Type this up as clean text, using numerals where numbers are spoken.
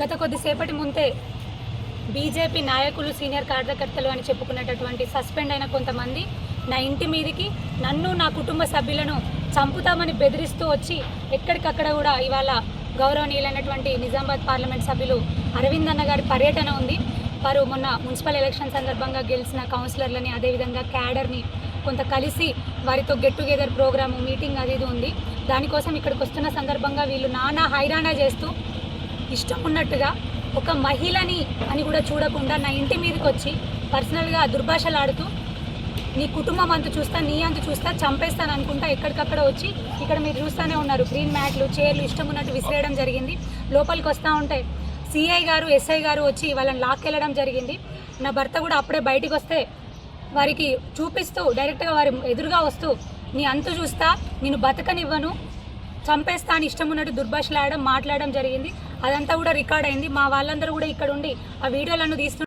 గత కొద్దిసేపటి ముందే బీజేపీ నాయకులు సీనియర్ కార్యకర్తలు అని చెప్పుకునేటటువంటి సస్పెండ్ అయిన కొంతమంది నా ఇంటి మీదికి నన్ను నా కుటుంబ సభ్యులను చంపుతామని బెదిరిస్తూ వచ్చి ఎక్కడికక్కడ కూడా ఇవాళ గౌరవనీయులైనటువంటి నిజామాబాద్ పార్లమెంట్ సభ్యులు అరవింద్ అన్న గారి పర్యటన ఉంది. వారు మొన్న మున్సిపల్ ఎలక్షన్ సందర్భంగా గెలిచిన కౌన్సిలర్లని అదేవిధంగా క్యాడర్ని కొంత కలిసి వారితో గెట్ టుగెదర్ ప్రోగ్రాము మీటింగ్ అది ఉంది. దానికోసం ఇక్కడికి వస్తున్న సందర్భంగా వీళ్ళు నానా హైరాణా చేస్తూ ఇష్టం ఉన్నట్టుగా ఒక మహిళని అని కూడా చూడకుండా నా ఇంటి మీదకి వచ్చి పర్సనల్గా దుర్భాషలాడుతూ నీ కుటుంబం అంత చూస్తా, నీ అంత చూస్తా, చంపేస్తాను అనుకుంటా ఎక్కడికక్కడ వచ్చి ఇక్కడ మీరు చూస్తూనే ఉన్నారు గ్రీన్ మ్యాట్లు చైర్లు ఇష్టం ఉన్నట్టు విసిరేయడం జరిగింది. లోపలికి వస్తూ ఉంటే సిఐ గారు ఎస్ఐ గారు వచ్చి వాళ్ళని లాక్కెళ్ళడం జరిగింది. నా భర్త కూడా అప్పుడే బయటికి వస్తే వారికి చూపిస్తూ డైరెక్ట్గా వారి ఎదురుగా వస్తూ నీ అంతు చూస్తా, నేను బతకనివ్వను, చంపేస్తా అని ఇష్టం ఉన్నట్టు దుర్భాషలాడడం మాట్లాడడం జరిగింది. అదంతా కూడా రికార్డ్ అయింది. మా వాళ్ళందరూ కూడా ఇక్కడ ఉండి ఆ వీడియోలను తీస్తున్నారు.